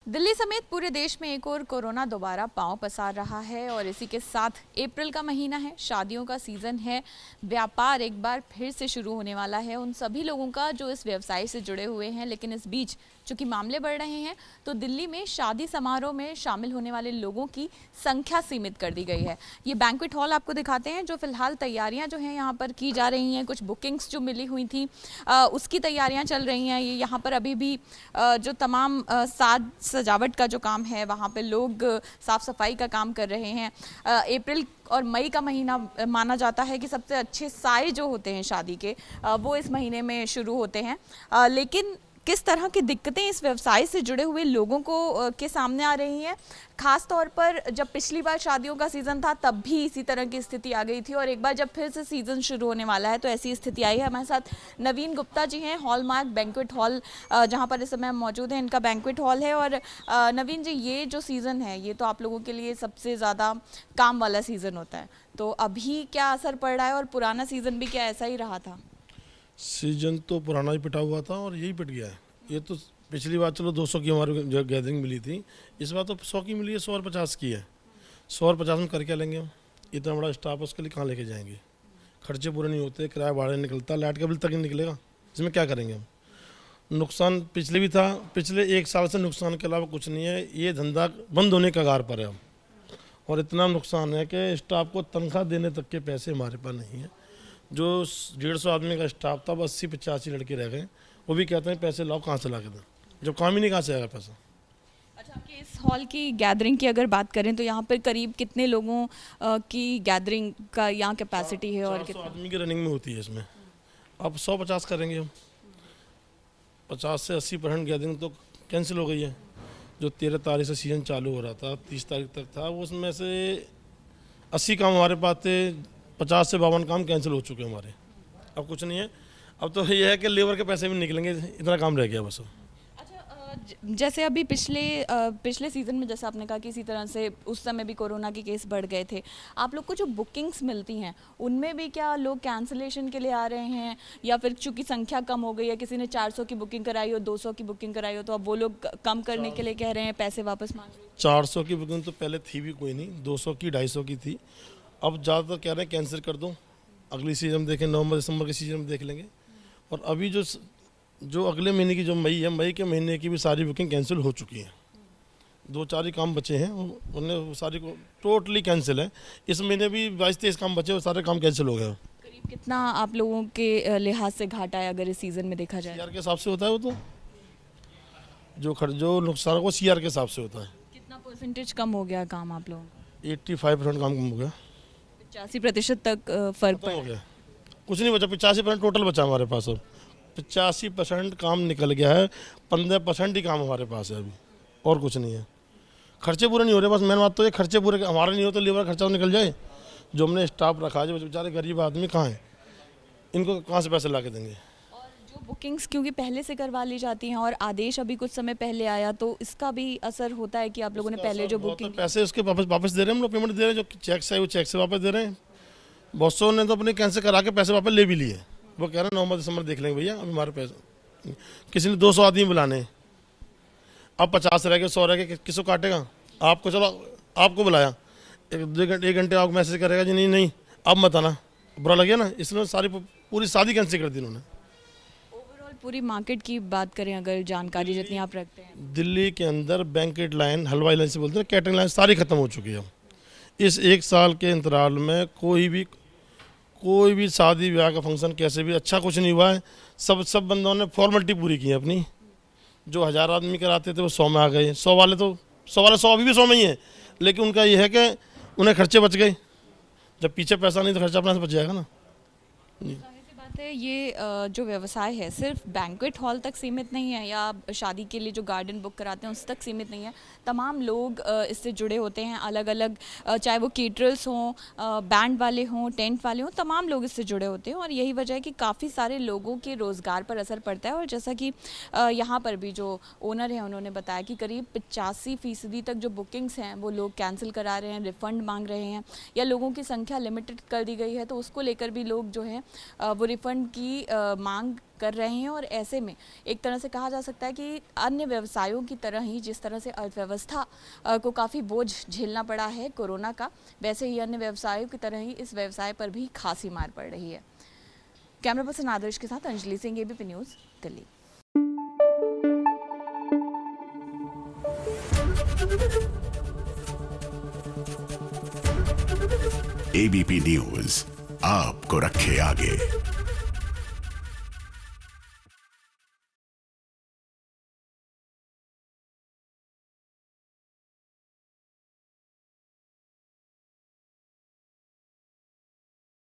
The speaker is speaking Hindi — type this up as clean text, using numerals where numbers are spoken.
दिल्ली समेत पूरे देश में एक और कोरोना दोबारा पांव पसार रहा है और इसी के साथ अप्रैल का महीना है, शादियों का सीजन है, व्यापार एक बार फिर से शुरू होने वाला है उन सभी लोगों का जो इस व्यवसाय से जुड़े हुए हैं। लेकिन इस बीच चूंकि मामले बढ़ रहे हैं तो दिल्ली में शादी समारोह में शामिल होने वाले लोगों की संख्या सीमित कर दी गई है। ये बैंक्वेट हॉल आपको दिखाते हैं जो फिलहाल तैयारियां जो हैं यहाँ पर की जा रही हैं। कुछ बुकिंग्स जो मिली हुई थी उसकी तैयारियां चल रही हैं। ये यहाँ पर अभी भी जो तमाम साज सजावट का जो काम है वहाँ पे लोग साफ सफाई का काम कर रहे हैं। अप्रैल और मई का महीना माना जाता है कि सबसे अच्छे साए जो होते हैं शादी के वो इस महीने में शुरू होते हैं। लेकिन किस तरह की दिक्कतें इस व्यवसाय से जुड़े हुए लोगों को के सामने आ रही हैं, खास तौर पर जब पिछली बार शादियों का सीज़न था तब भी इसी तरह की स्थिति आ गई थी और एक बार जब फिर से सीज़न शुरू होने वाला है तो ऐसी स्थिति आई है। हमारे साथ नवीन गुप्ता जी हैं, हॉलमार्क बैंक्वेट हॉल जहां पर इस समय हम मौजूद हैं, इनका बैंक्वेट हॉल है। और नवीन जी, ये जो सीज़न है ये तो आप लोगों के लिए सबसे ज़्यादा काम वाला सीज़न होता है, तो अभी क्या असर पड़ रहा है और पुराना सीज़न भी क्या ऐसा ही रहा था? सीजन तो पुराना ही पिटा हुआ था और यही पिट गया है। ये तो पिछली बार चलो 200 की हमारी जो गैदरिंग मिली थी, इस बार तो 100 की मिली है, 100 और 50 की है। 100 और 50 में कर क्या लेंगे हम? इतना बड़ा स्टाफ उसके लिए कहाँ लेके जाएंगे? खर्चे पूरे नहीं होते, किराया भाड़ा निकलता, लाइट का बिल तक नहीं निकलेगा, इसमें क्या करेंगे हम? नुकसान पिछले भी था, पिछले 1 साल से नुकसान के अलावा कुछ नहीं है। ये धंधा बंद होने का कगार पर है अब, और इतना नुकसान है कि स्टाफ को तनख्वाह देने तक के पैसे हमारे पास नहीं है। जो 150 आदमी का स्टाफ था, अब 80-85 लड़के रह गए। वो भी कहते हैं पैसे लाओ, कहाँ से ला के दें, जब काम ही नहीं, कहाँ से आएगा पैसा। अच्छा, आपके इस हॉल की गैदरिंग की अगर बात करें तो यहाँ पर करीब कितने लोगों की गैदरिंग का यहाँ कैपेसिटी है और 400 आदमी की रनिंग में होती है इसमें। अब 150 करेंगे हम। 50 से 80% गैदरिंग तो कैंसिल हो गई है। जो 13 तारीख से सीजन चालू हो रहा था, 30 तारीख तक था, वो उसमें से 80 काम हमारे पास थे, 50 से 52 काम कैंसिल हो चुके हैं हमारे। अब कुछ नहीं है, अब तो ये है कि लेबर के पैसे भी निकलेंगे, इतना काम रह गया बस। अच्छा, जैसे अभी पिछले सीज़न में जैसे आपने कहा कि इसी तरह से उस समय भी कोरोना के केस बढ़ गए थे, आप लोग को जो बुकिंग्स मिलती हैं उनमें भी क्या लोग कैंसिलेशन के लिए आ रहे हैं, या फिर चूंकि संख्या कम हो गई है, किसी ने 400 की बुकिंग कराई हो, 200 की बुकिंग कराई हो, तो अब वो लोग कम करने के लिए कह रहे हैं, पैसे वापस मांग रहे हैं? 400 की बुकिंग तो पहले थी भी कोई नहीं, 200 की 250 की थी। अब ज़्यादातर कह रहे हैं कैंसिल कर दो, अगली सीजन देखें, नवंबर दिसंबर के सीजन में देख लेंगे। और अभी जो अगले महीने की जो मई है, मई के महीने की भी सारी बुकिंग कैंसिल हो चुकी है। 2-4 ही काम बचे हैं, उन्हें वो सारी को टोटली कैंसिल है। इस महीने भी 22-23 काम बचे, वो सारे काम कैंसिल हो गए। करीब कितना आप लोगों के लिहाज से घाटा है अगर इस सीज़न में देखा जाए? सीआर के हिसाब से होता है वो तो, जो नुकसान को सीआर के हिसाब से होता है। कितना परसेंटेज कम हो गया काम आप लोगों का? 85% काम कम हो गया, 85% तक फर्क हो गया, कुछ नहीं बचा। 85% टोटल बचा हमारे पास। अब 85% काम निकल गया है, 15% ही काम हमारे पास है अभी, और कुछ नहीं है। खर्चे पूरे नहीं हो रहे, बस मेन बात तो ये, खर्चे पूरे हमारे नहीं हो तो लेबर खर्चा निकल जाए। जो हमने स्टाफ रखा है, जो बेचारे गरीब आदमी कहाँ हैं, इनको कहाँ से पैसे ला के देंगे? और जो बुकिंग्स क्योंकि पहले से करवा ली जाती हैं और आदेश अभी कुछ समय पहले आया, तो इसका भी असर होता है कि आप लोगों ने पहले जो बुकिंग पैसे उसके वापस दे रहे हैं, हम लोग पेमेंट दे रहे हैं, जो चेक से है वो चेक से वापस दे रहे हैं। बहुत सौ ने तो अपने कैंसिल करा के पैसे वापस ले भी लिए। वो कह रहे हैं नवंबर दिसंबर देख लेंगे भैया, अभी हमारे पैसे। किसी ने 200 आदमी बुलाने, अब 50 रह गए, 100 रह गए, किसको काटेगा? आपको, चलो आपको बुलाया, 1 घंटे आपको मैसेज करेगा जी नहीं अब मत आना, बुरा लगे ना, इसलिए सारी पूरी शादी कैंसिल कर दी उन्होंने। ओवरऑल पूरी मार्केट की बात करें अगर जानकारी जितनी आप रखते हैं, दिल्ली के अंदर बैंकेट लाइन, हलवाई लाइन से बोलते हैं, कैटरिंग लाइन सारी खत्म हो चुकी है। इस 1 साल के अंतराल में कोई भी शादी ब्याह का फंक्शन कैसे भी अच्छा कुछ नहीं हुआ है। सब बंदों ने फॉर्मेलिटी पूरी की है अपनी। जो 1000 आदमी कराते थे वो 100 में आ गए, 100 वाले तो 100 अभी भी 100 में ही है। लेकिन उनका ये है कि उन्हें खर्चे बच गए, जब पीछे पैसा नहीं तो खर्चा अपना से बच जाएगा ना। है ये जो व्यवसाय है सिर्फ बैंक्वेट हॉल तक सीमित नहीं है या शादी के लिए जो गार्डन बुक कराते हैं उस तक सीमित नहीं है। तमाम लोग इससे जुड़े होते हैं, अलग अलग, चाहे वो केटरर्स हों, बैंड वाले हों, टेंट वाले हों, तमाम लोग इससे जुड़े होते हैं और यही वजह है कि काफ़ी सारे लोगों के रोज़गार पर असर पड़ता है। और जैसा कि यहाँ पर भी जो ओनर हैं उन्होंने बताया कि करीब 85% तक जो बुकिंग्स हैं वो लोग कैंसिल करा रहे हैं, रिफ़ंड मांग रहे हैं, या लोगों की संख्या लिमिटेड कर दी गई है तो उसको लेकर भी लोग जो है वो रिफ़ंड रिफंड की मांग कर रहे हैं। और ऐसे में एक तरह से कहा जा सकता है कि अन्य व्यवसायों की तरह ही जिस तरह से अर्थव्यवस्था को काफ़ी बोझ झेलना पड़ा है कोरोना का, वैसे ही अन्य व्यवसायों की तरह ही इस व्यवसाय पर भी खासी मार पड़ रही है। कैमरा पर्सन आदर्श के साथ Anjali Singh, ABP news, Delhi. ABP news आपको रखे आगे।